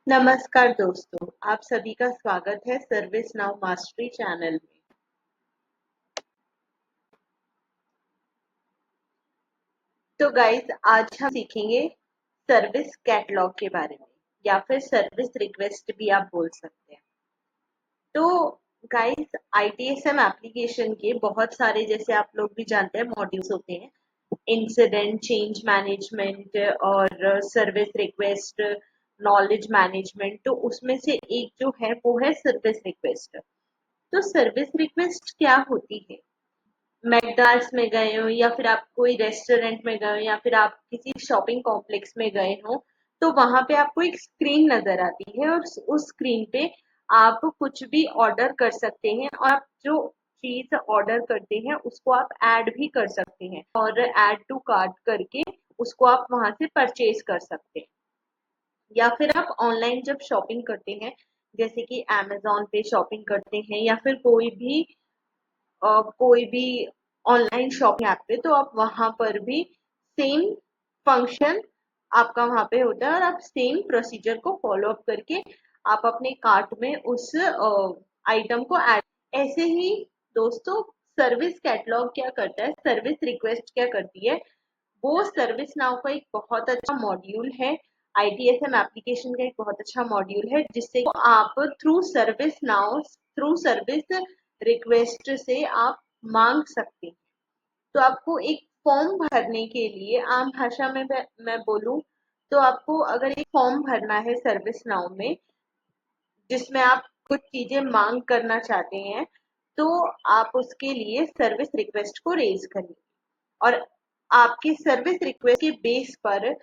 नमस्कार दोस्तों, आप सभी का स्वागत है सर्विस नाउ मास्टरी चैनल में। तो गाइस, आज हम सीखेंगे सर्विस कैटलॉग के बारे में या फिर सर्विस रिक्वेस्ट भी आप बोल सकते हैं। तो गाइस, आईटीएसएम एप्लीकेशन के बहुत सारे, जैसे आप लोग भी जानते हैं, मॉड्यूल्स होते हैं। इंसिडेंट, चेंज मैनेजमेंट और सर्विस रिक्वेस्ट, नॉलेज मैनेजमेंट। तो उसमें से एक जो है वो है सर्विस रिक्वेस्ट। तो सर्विस रिक्वेस्ट क्या होती है? मैकडॉनल्ड्स में गए हो या फिर आप कोई रेस्टोरेंट में गए हो या फिर आप किसी शॉपिंग कॉम्प्लेक्स में गए हो, तो वहां पे आपको एक स्क्रीन नजर आती है और उस स्क्रीन पे आप कुछ भी ऑर्डर कर सकते हैं और आप जो चीज ऑर्डर करते हैं उसको आप ऐड भी कर सकते हैं और ऐड टू कार्ट करके उसको आप वहां से परचेज कर सकते हैं। या फिर आप ऑनलाइन जब शॉपिंग करते हैं, जैसे कि अमेजोन पे शॉपिंग करते हैं या फिर कोई भी ऑनलाइन शॉपिंग ऐप पे, तो आप वहां पर भी सेम फंक्शन आपका वहां पे होता है और आप सेम प्रोसीजर को फॉलो अप करके आप अपने कार्ट में उस आइटम को ऐड। ऐसे ही दोस्तों, सर्विस कैटलॉग क्या करता है, सर्विस रिक्वेस्ट क्या करती है, वो सर्विस नाउ का एक बहुत अच्छा मॉड्यूल है। आईटीएसएम एप्लीकेशन का एक बहुत अच्छा मॉड्यूल है जिससे आप through service now, through service request से आप मांग सकते हैं। तो आपको एक फॉर्म भरने के लिए आम भाषा में मैं बोलूं, तो आपको अगर एक फॉर्म भरना है सर्विस नाउ में जिसमें आप कुछ चीजें मांग करना चाहते हैं, तो आप उसके लिए सर्विस रिक्वेस्ट को रेज करिए और आपकी सर्विस रिक्वेस्ट के बेस पर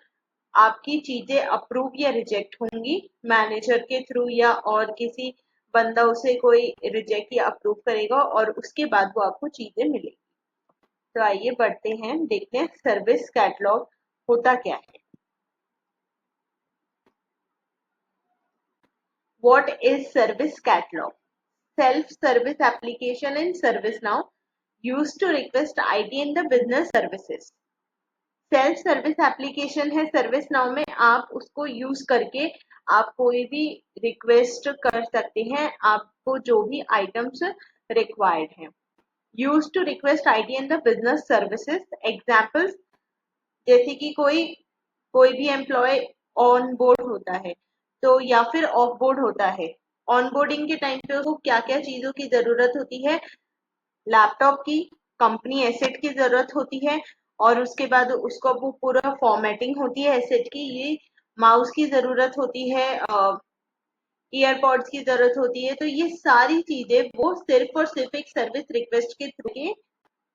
आपकी चीजें अप्रूव या रिजेक्ट होंगी मैनेजर के थ्रू, या और किसी बंदा उसे कोई रिजेक्ट या अप्रूव करेगा और उसके बाद वो आपको चीजें मिलेगी। तो आइए बढ़ते हैं, देखते हैं सर्विस कैटलॉग होता क्या है। What is service catalogue? Self service application in ServiceNow used to request ID in the business services. Self service application है सर्विस नाउ में, आप उसको यूज करके आप कोई भी रिक्वेस्ट कर सकते हैं, आपको जो भी आइटम्स रिक्वायर्ड हैं। Use to request ID in the business services examples, जैसे कि कोई कोई भी एम्प्लॉय ऑन बोर्ड होता है तो या फिर ऑफ बोर्ड होता है। ऑन बोर्डिंग के टाइम पे उसको क्या क्या चीजों की जरूरत होती है? लैपटॉप की, कंपनी एसेट की जरूरत होती है और उसके बाद उसको वो पूरा फॉर्मेटिंग होती है एसेट की, ये माउस की जरूरत होती है, ईयरपॉड्स की जरूरत होती है। तो ये सारी चीजें वो सिर्फ और सिर्फ एक सर्विस रिक्वेस्ट के थ्रू के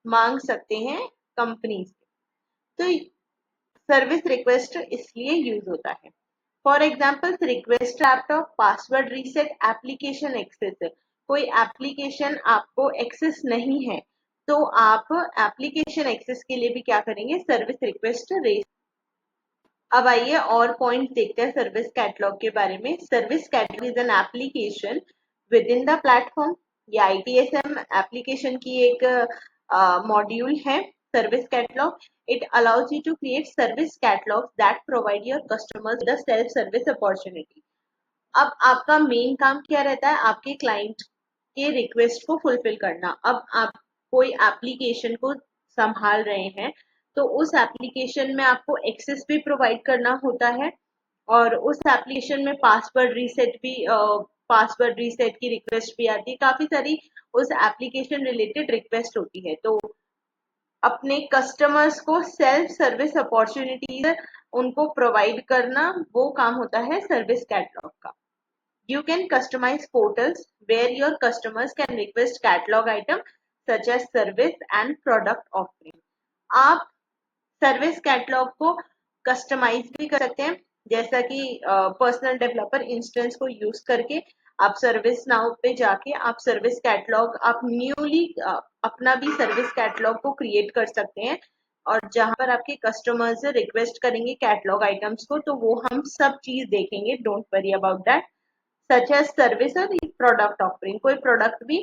मांग सकते हैं कंपनी से। तो सर्विस रिक्वेस्ट इसलिए यूज होता है। For example, request laptop, password reset, application access. कोई एप्लीकेशन आपको एक्सेस नहीं है तो आप एप्लीकेशन एक्सेस के लिए भी क्या करेंगे? Service request raise. अब आइए और पॉइंट देखते हैं सर्विस कैटलॉग के बारे में। Service catalogue is an application within the platform. ये आईटीएसएम एप्लीकेशन की एक मॉड्यूल है service catalogue. It allows you to create service catalogue that provide your customers with self service opportunity. अब आपका main काम क्या रहता है? आपके क्लाइंट के रिक्वेस्ट को फुलफिल करना। अब आप कोई एप्लीकेशन को संभाल रहे हैं तो उस एप्लीकेशन में आपको एक्सेस भी प्रोवाइड करना होता है और उस एप्लीकेशन में पासवर्ड रीसेट की रिक्वेस्ट भी आती है, काफी सारी उस एप्लीकेशन रिलेटेड रिक्वेस्ट होती है। तो अपने कस्टमर्स को सेल्फ सर्विस अपॉर्चुनिटीज उनको प्रोवाइड करना, वो काम होता है सर्विस कैटलॉग का। You can customize portals where your customers can request catalog item such as service and product offering. आप सर्विस कैटलॉग को कस्टमाइज भी कर सकते हैं, जैसा कि पर्सनल डेवलपर इंस्टेंस को यूज करके आप सर्विस नाउ पे जाके आप सर्विस कैटलॉग, आप न्यूली अपना भी सर्विस कैटलॉग को क्रिएट कर सकते हैं और जहां पर आपके कस्टमर्स रिक्वेस्ट करेंगे कैटलॉग आइटम्स को तो वो हम सब चीज देखेंगे, don't worry about that. Such as service और प्रोडक्ट ऑफरिंग, कोई प्रोडक्ट भी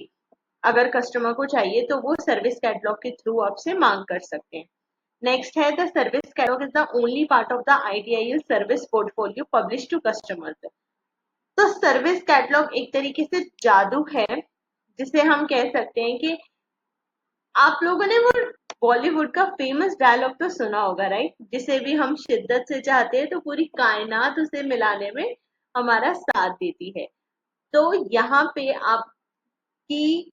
अगर कस्टमर को चाहिए तो वो सर्विस कैटलॉग के थ्रू आपसे मांग कर सकते हैं। नेक्स्ट है the service catalogue is the only part of the ITIL service portfolio publish to customers. तो सर्विस कैटलॉग एक तरीके से जादू है, जिसे हम कह सकते हैं कि आप लोगों ने वो बॉलीवुड का फेमस डायलॉग तो सुना होगा, राइट? जिसे भी हम शिद्दत से चाहते हैं तो पूरी कायनात उसे मिलाने में हमारा साथ देती है। तो यहाँ पे आपकी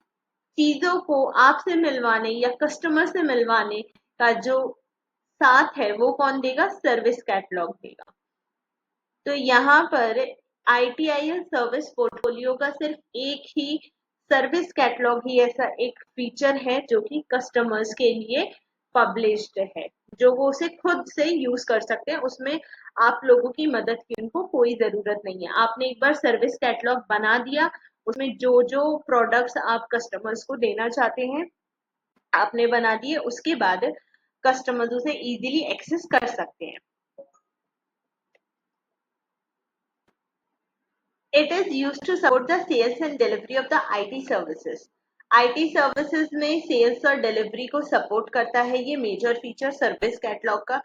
चीजों को आपसे मिलवाने या कस्टमर से मिलवाने का जो साथ है वो कौन देगा? सर्विस कैटलॉग देगा। तो यहाँ पर ITIL सर्विस पोर्टफोलियो का सिर्फ एक ही सर्विस कैटलॉग ही ऐसा एक फीचर है जो कि कस्टमर्स के लिए पब्लिश्ड है, जो वो उसे खुद से यूज कर सकते हैं। उसमें आप लोगों की मदद की उनको कोई जरूरत नहीं है। आपने एक बार सर्विस कैटलॉग बना दिया, उसमें जो जो प्रोडक्ट्स आप कस्टमर्स को देना चाहते हैं आपने बना दिए, उसके बाद कस्टमर्स उसे इजीली एक्सेस कर सकते हैं। It is used to support the sales and delivery of the IT services. IT services में sales और delivery को support करता है ये major feature service catalog का।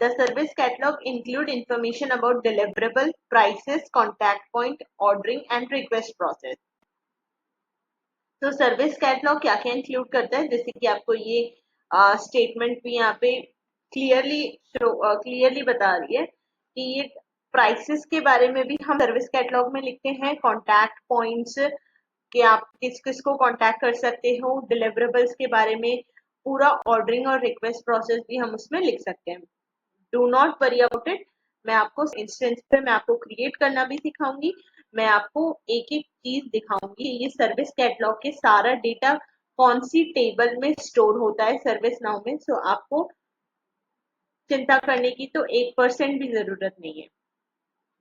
The service catalog include information about deliverable, prices, contact point, ordering and request process. तो service catalogue क्या क्या इंक्लूड करता है, जैसे कि आपको ये स्टेटमेंट भी यहाँ पे क्लियरली बता रही है कि ये प्राइसेस के बारे में भी हम सर्विस कैटलॉग में लिखते हैं, कॉन्टैक्ट पॉइंट्स कि आप किस किस को कॉन्टैक्ट कर सकते हो, डिलीवरेबल्स के बारे में पूरा ऑर्डरिंग और रिक्वेस्ट प्रोसेस भी हम उसमें लिख सकते हैं। Do not worry about it, मैं आपको इंस्टेंस पे मैं आपको क्रिएट करना भी सिखाऊंगी, मैं आपको एक एक चीज दिखाऊंगी। ये सर्विस कैटलॉग के सारा डेटा कौन सी टेबल में स्टोर होता है सर्विस नाउ में, सो आपको चिंता करने की तो 1% भी जरूरत नहीं है।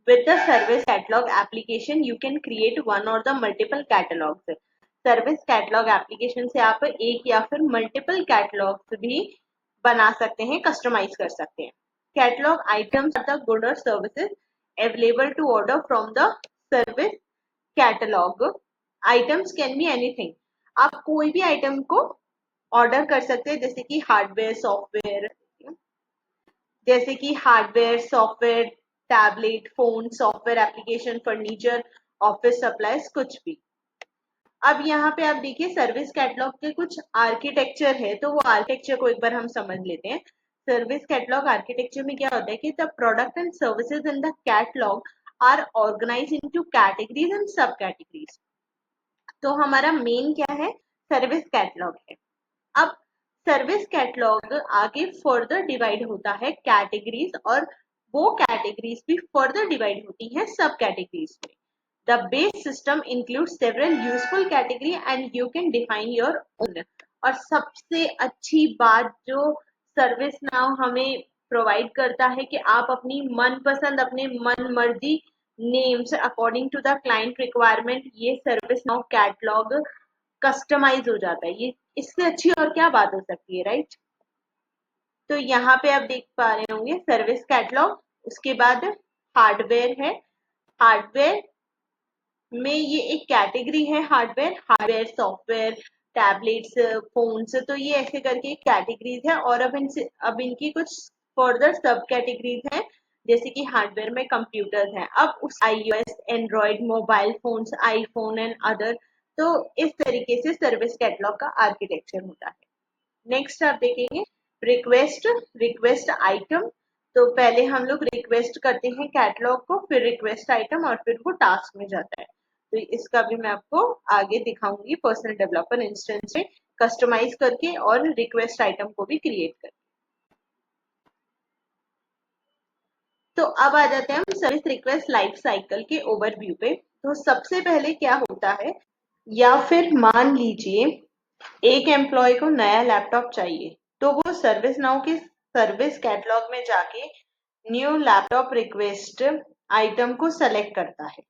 With the service catalog application, you can create one or the multiple catalogs. Service catalogue application से आप एक या फिर मल्टीपल कैटलॉग्स भी बना सकते हैं, कस्टमाइज कर सकते हैं। Catalogue items are the good और services available to order from the service catalogue. Items can be anything, आप कोई भी आइटम को ऑर्डर कर सकते हैं, जैसे कि hardware, software, tablet, phone, software application, furniture, office supplies, कुछ भी। अब यहाँ पे आप देखिए सर्विस कैटलॉग के कुछ आर्किटेक्चर है, तो वो आर्किटेक्चर को एक बार हम समझ लेते हैं। सर्विस कैटलॉग आर्किटेक्चर में क्या होता है कि the product and services in the catalogue are organize into categories and sub categories. तो हमारा मेन क्या है? सर्विस कैटलॉग है। अब सर्विस कैटलॉग आगे फर्दर डिवाइड होता है कैटेगरीज, और वो कैटेगरीज भी फर्दर डिवाइड होती हैं सब कैटेगरीज में। The base system includes several useful category and you can define your own. और सबसे अच्छी बात जो सर्विस नाउ हमें प्रोवाइड करता है कि आप अपनी मनपसंद, अपने मन मर्जी names according to the client requirement ये सर्विस नाउ कैटलॉग कस्टमाइज हो जाता है। ये इससे अच्छी और क्या बात हो सकती है, राइट? तो यहाँ पे आप देख पा रहे होंगे सर्विस कैटलॉग, उसके बाद हार्डवेयर है। हार्डवेयर में ये एक कैटेगरी है, हार्डवेयर, सॉफ्टवेयर, टैबलेट्स, फोन्स, तो ये ऐसे करके एक कैटेगरीज है। और अब इनकी कुछ फर्दर सब कैटेगरीज हैं, जैसे कि हार्डवेयर में कंप्यूटर्स हैं, अब उस iOS, Android, mobile phones, iPhone and other. तो इस तरीके से सर्विस कैटलॉग का आर्किटेक्चर होता है। नेक्स्ट आप देखेंगे रिक्वेस्ट आइटम। तो पहले हम लोग रिक्वेस्ट करते हैं कैटलॉग को, फिर रिक्वेस्ट आइटम, और फिर वो टास्क में जाता है। तो इसका भी मैं आपको आगे दिखाऊंगी पर्सनल डेवलपर इंस्टेंस में कस्टमाइज करके और रिक्वेस्ट आइटम को भी क्रिएट करके। तो अब आ जाते हैं हम सर्विस रिक्वेस्ट लाइफ साइकिल के ओवरव्यू पे। तो सबसे पहले क्या होता है, या फिर मान लीजिए एक एम्प्लॉय को नया लैपटॉप चाहिए, तो वो सर्विस नाउ के सर्विस कैटलॉग में जाके न्यू लैपटॉप रिक्वेस्ट आइटम को सेलेक्ट करता है।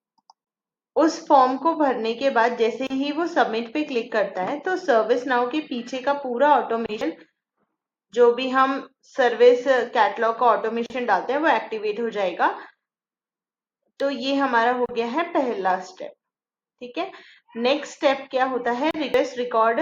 उस फॉर्म को भरने के बाद जैसे ही वो सबमिट पे क्लिक करता है, तो सर्विस नाउ के पीछे का पूरा ऑटोमेशन, जो भी हम सर्विस कैटलॉग का ऑटोमेशन डालते हैं, वो एक्टिवेट हो जाएगा। तो ये हमारा हो गया है पहला स्टेप, ठीक है। नेक्स्ट स्टेप क्या होता है, रिक्वेस्ट रिकॉर्ड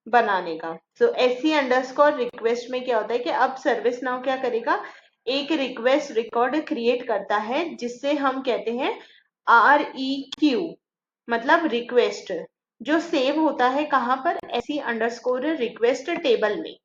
बनाने का। सो SE_ रिक्वेस्ट में क्या होता है कि अब सर्विस नाउ क्या करेगा, एक रिक्वेस्ट रिकॉर्ड क्रिएट करता है, जिससे हम कहते हैं REQ मतलब रिक्वेस्ट, जो सेव होता है कहाँ पर, SE_request टेबल में।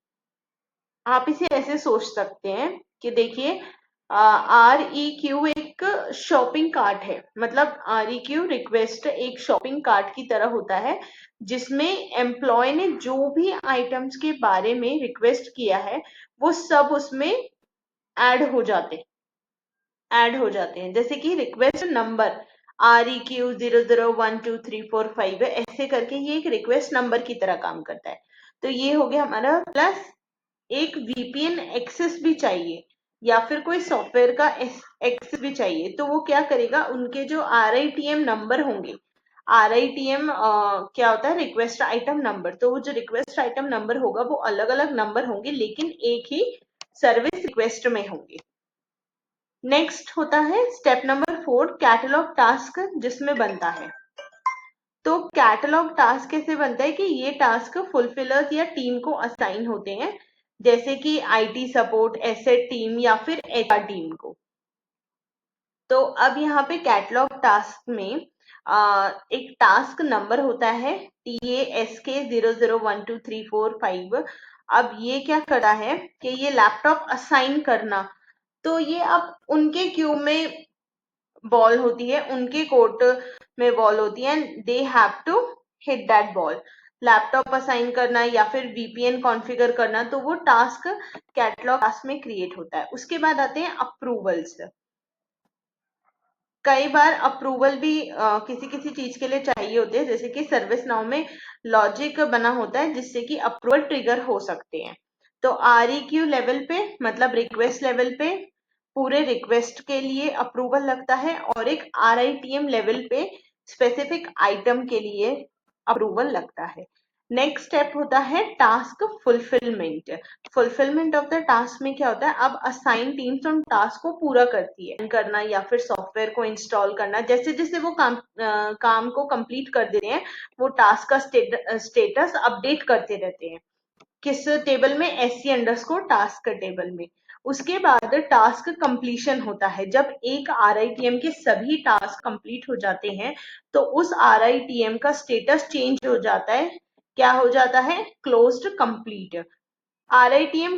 आप इसे ऐसे सोच सकते हैं कि देखिए REQ एक शॉपिंग कार्ट है, मतलब REQ रिक्वेस्ट एक शॉपिंग कार्ट की तरह होता है, जिसमें एम्प्लॉय ने जो भी आइटम्स के बारे में रिक्वेस्ट किया है वो सब उसमें ऐड हो जाते हैं। जैसे कि रिक्वेस्ट नंबर REQ 001234 ऐसे करके ये एक रिक्वेस्ट नंबर की तरह काम करता है। तो ये हो गया हमारा। प्लस एक VPN एक्सेस भी चाहिए या फिर कोई सॉफ्टवेयर का एक्सेस भी चाहिए, तो वो क्या करेगा, उनके जो RITM नंबर होंगे, RITM क्या होता है, रिक्वेस्ट आइटम नंबर, तो वो जो रिक्वेस्ट आइटम नंबर होगा वो अलग अलग नंबर होंगे लेकिन एक ही सर्विस रिक्वेस्ट में होंगे। नेक्स्ट होता है स्टेप नंबर 4, कैटलॉग टास्क जिसमें बनता है। तो कैटलॉग टास्क कैसे बनता है कि ये टास्क फुलफिलर्स या टीम को असाइन होते हैं, जैसे कि IT सपोर्ट, एसेट टीम या फिर HR टीम को। तो अब यहाँ पे कैटलॉग टास्क में एक टास्क नंबर होता है TASK 001234 अब ये क्या करता है कि ये लैपटॉप असाइन करना, तो ये अब उनके क्यू में बॉल होती है, उनके कोर्ट में बॉल होती है, and they have to hit that ball. Laptop assign करना या फिर VPN कॉन्फ़िगर करना, तो वो टास्क कैटलॉग टास्क में क्रिएट होता है। उसके बाद आते हैं अप्रूवल्स। कई बार अप्रूवल भी किसी किसी चीज के लिए चाहिए होते हैं, जैसे कि सर्विस नाउ में लॉजिक बना होता है जिससे कि अप्रूवल ट्रिगर हो सकते हैं। तो REQ लेवल पे मतलब रिक्वेस्ट लेवल पे पूरे रिक्वेस्ट के लिए अप्रूवल लगता है, और एक RITM लेवल पे स्पेसिफिक आइटम के लिए अप्रूवल लगता है। नेक्स्ट स्टेप होता है task fulfilment of the task में क्या होता है, अब असाइन टीम्स उन टास्क को पूरा करती है, करना या फिर सॉफ्टवेयर को इंस्टॉल करना, जैसे जैसे वो काम को कंप्लीट कर देते हैं वो टास्क का स्टेटस अपडेट करते रहते हैं। किस टेबल में, SE_task टेबल में। उसके बाद टास्क कंप्लीशन होता है, जब एक RITM के सभी टास्क कंप्लीट हो जाते हैं तो उस RITM का स्टेटस चेंज हो जाता है, क्या हो जाता है, क्लोज्ड कंप्लीट। RITM